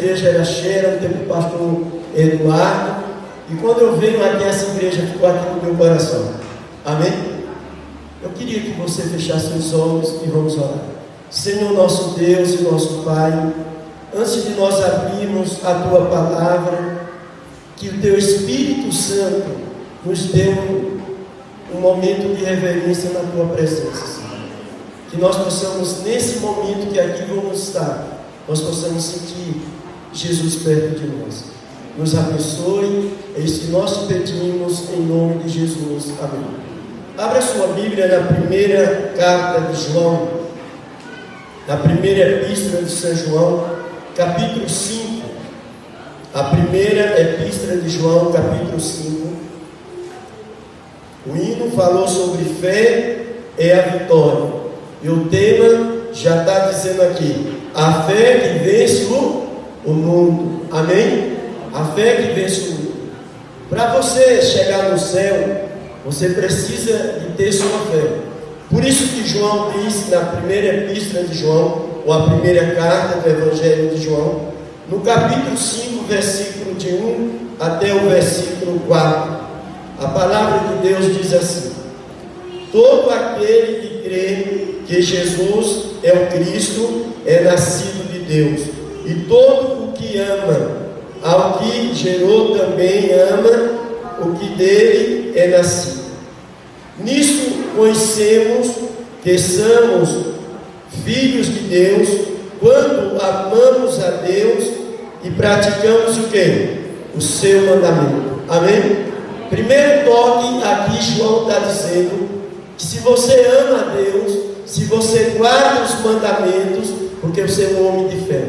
igreja era cheia, era o tempo do pastor Eduardo. E quando eu venho aqui, essa igreja ficou aqui no meu coração. Amém? Eu queria que você fechasse os olhos e vamos orar. Senhor nosso Deus e nosso Pai, antes de nós abrirmos a Tua palavra, que o Teu Espírito Santo nos dê um momento de reverência na Tua presença, Senhor. Que nós possamos, nesse momento que aqui vamos estar, nós possamos sentir Jesus perto de nós. Nos abençoe, é isso que nós pedimos em nome de Jesus. Amém. Abra sua Bíblia na primeira carta de João, na primeira epístola de São João, capítulo 5. A primeira epístola de João, capítulo 5. O hino falou sobre fé é a vitória. E o tema já está dizendo aqui: a fé que vence o mundo. Amém? A fé que vence o mundo. Para você chegar no céu, você precisa de ter sua fé. Por isso que João diz na primeira epístola de João, ou a primeira carta do Evangelho de João, no capítulo 5, versículo de 1 até o versículo 4, a palavra de Deus diz assim: todo aquele que crê que Jesus é o Cristo é nascido de Deus, e todo o que ama ao que gerou também ama o que dele é nascido. Nisto conhecemos que somos filhos de Deus, quando amamos a Deus e praticamos o que? O seu mandamento. Amém? Primeiro toque, aqui João está dizendo que se você ama a Deus, se você guarda os mandamentos, porque você é um homem de fé.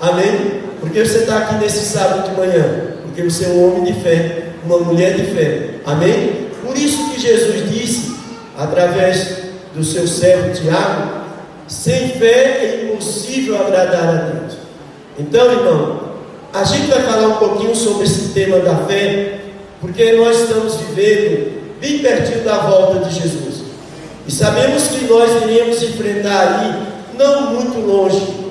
Amém? Porque você está aqui nesse sábado de manhã? Porque você é um homem de fé, uma mulher de fé. Amém? Por isso que Jesus disse, através do seu servo Tiago, sem fé é impossível agradar a Deus. Então, irmão, a gente vai falar um pouquinho sobre esse tema da fé, porque nós estamos vivendo bem pertinho da volta de Jesus. E sabemos que nós iríamos enfrentar aí, não muito longe,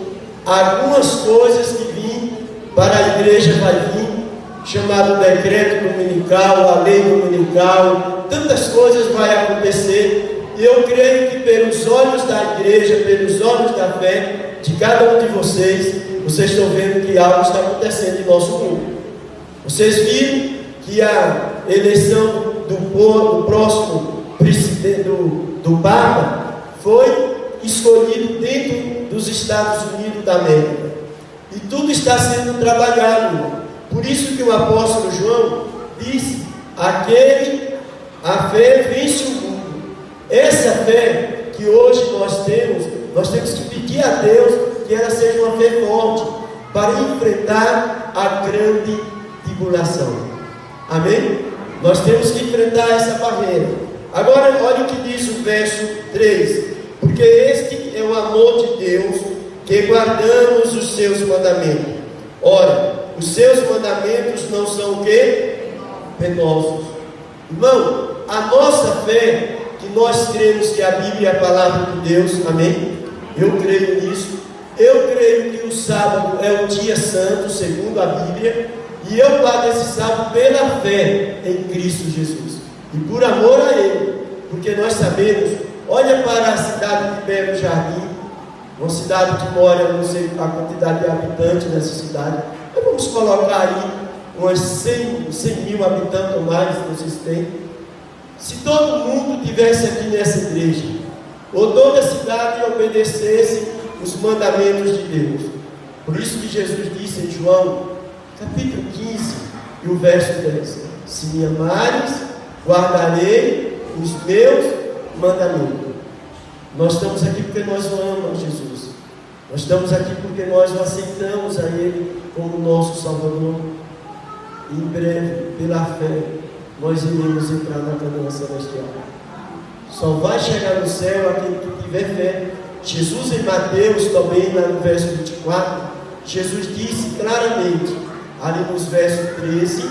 algumas coisas que vêm para a igreja, vai vir, chamado decreto dominical, a lei dominical, tantas coisas vai acontecer. E eu creio que pelos olhos da igreja, pelos olhos da fé de cada um de vocês, vocês estão vendo que algo está acontecendo em nosso mundo. Vocês viram que a eleição do próximo presidente, do Papa, foi escolhido dentro dos Estados Unidos da América. E tudo está sendo trabalhado, irmão. Por isso que o apóstolo João disse: a fé vence o mundo. Essa fé que hoje nós temos que pedir a Deus que ela seja uma fé forte para enfrentar a grande tribulação. Amém? Nós temos que enfrentar essa barreira. Agora, olha o que diz o verso 3: porque este é o amor de Deus, que guardamos os seus mandamentos. Ora, os seus mandamentos não são o quê? Penosos. Irmão, a nossa fé, que nós cremos que a Bíblia é a palavra de Deus, amém? Eu creio nisso. Eu creio que o sábado é o dia santo, segundo a Bíblia, e eu guardo esse sábado pela fé em Cristo Jesus, e por amor a Ele, porque nós sabemos, olha para a cidade de Belo Jardim, uma cidade que mora, não sei a quantidade de habitantes nessa cidade, mas vamos colocar aí umas 100 mil habitantes ou mais, vocês têm. Se todo mundo tivesse aqui nessa igreja, ou toda a cidade obedecesse os mandamentos de Deus. Por isso que Jesus disse em João, capítulo 15, e o verso 10: se me amares, guardarei os meus mandamentos. Nós estamos aqui porque nós o amamos, Jesus. Nós estamos aqui porque nós o aceitamos a Ele como nosso Salvador. E em breve, pela fé, nós iremos entrar na Canaã celestial. Só vai chegar no céu aquele que tiver fé. Jesus em Mateus, também lá no verso 24, Jesus disse claramente, ali nos versos 13,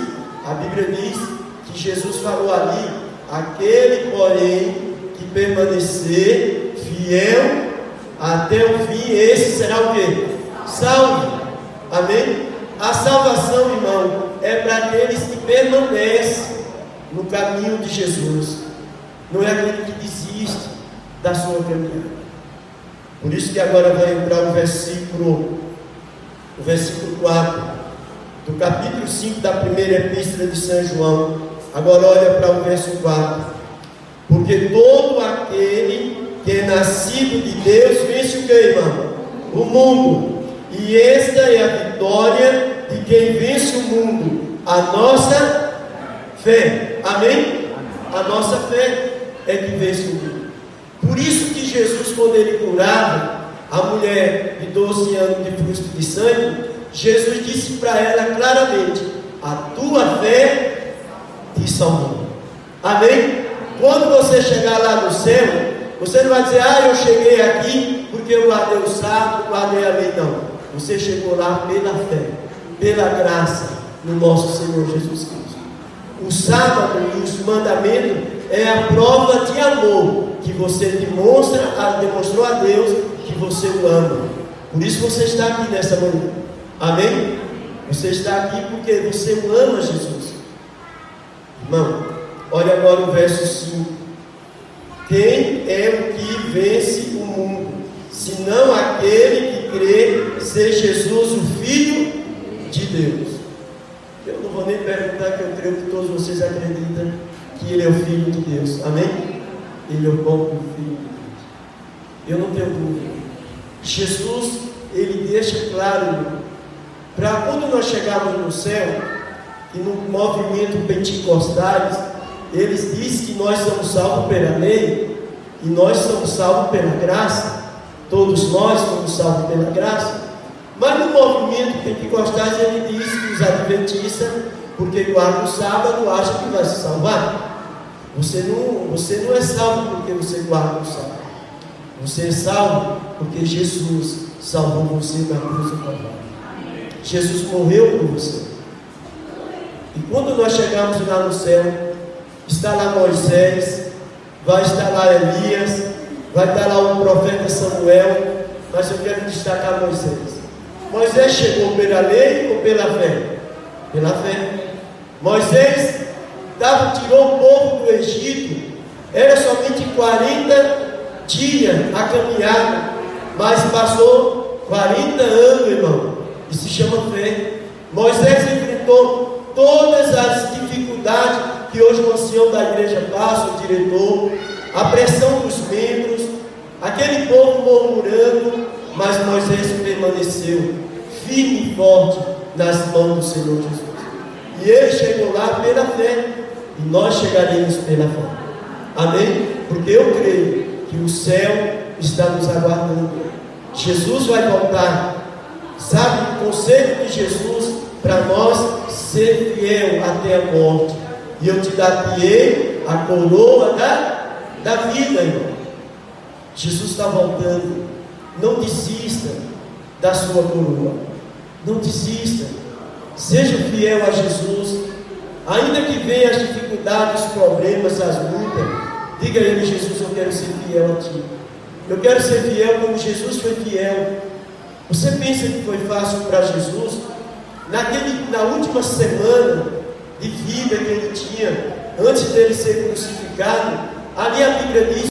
a Bíblia diz que Jesus falou ali: aquele, porém, que permanecer fiel até o fim, esse será o quê? Salvo. Amém? A salvação, irmão, é para aqueles que permanecem no caminho de Jesus. Não é aquele que desiste da sua caminhada. Por isso que agora vai entrar o versículo 4 do capítulo 5 da primeira epístola de São João. Agora olha para o verso 4. Porque todo aquele que é nascido de Deus vence o que, irmão? O mundo. E esta é a vitória de quem vence o mundo, a nossa fé. Amém? A nossa fé é que vence o mundo. Por isso que Jesus, quando ele curava a mulher de 12 anos de fluxo de sangue, Jesus disse para ela claramente: a tua fé te salvou. Amém? Quando você chegar lá no céu, você não vai dizer: ah, eu cheguei aqui porque eu guardei o sábado, guardei a lei. Não. Você chegou lá pela fé, pela graça no nosso Senhor Jesus Cristo. O sábado e os mandamentos é a prova de amor que você demonstrou a Deus que você o ama. Por isso você está aqui nesta manhã. Amém? Você está aqui porque você o ama, Jesus. Irmão, olha agora o verso 5. Quem é o que vence o mundo, senão aquele que crê ser Jesus o Filho de Deus? Eu não vou nem perguntar, que eu creio que todos vocês acreditam que Ele é o Filho de Deus. Amém? Ele é o próprio Filho de Deus. Eu não tenho dúvida. Jesus, Ele deixa claro, para quando nós chegarmos no céu, e no movimento pentecostais, eles dizem que nós somos salvos pela lei, e nós somos salvos pela graça. Todos nós somos salvos pela graça. Mas no movimento pentecostais ele diz que os adventistas, porque guardam o sábado, acham que vai se salvar. Você não é salvo porque você guarda o sábado. Você é salvo porque Jesus salvou você na cruz do Calvário. Jesus morreu por você. E quando nós chegarmos lá no céu, está lá Moisés, vai estar lá Elias, vai estar lá o profeta Samuel. Mas eu quero destacar Moisés. Moisés chegou pela lei ou pela fé? Pela fé. Moisés tirou o povo do Egito. Era somente 40 dias a caminhada, mas passou 40 anos, irmão. Isso se chama fé. Moisés enfrentou todas as dificuldades que hoje o ancião da igreja passa, o diretor, a pressão dos membros, aquele povo murmurando, mas Moisés permaneceu firme e forte nas mãos do Senhor Jesus. E ele chegou lá pela fé, e nós chegaremos pela fé. Amém? Porque eu creio que o céu está nos aguardando. Jesus vai voltar. Sabe o conselho de Jesus para nós? Ser fiel até a morte, e eu te darei a coroa da vida, irmão. Jesus está voltando. Não desista da sua coroa. Não desista. Seja fiel a Jesus. Ainda que venham as dificuldades, os problemas, as lutas, diga a Ele: Jesus, eu quero ser fiel a Ti. Eu quero ser fiel como Jesus foi fiel. Você pensa que foi fácil para Jesus? Na última semana de vida que Ele tinha, antes dele ser crucificado, ali a Bíblia diz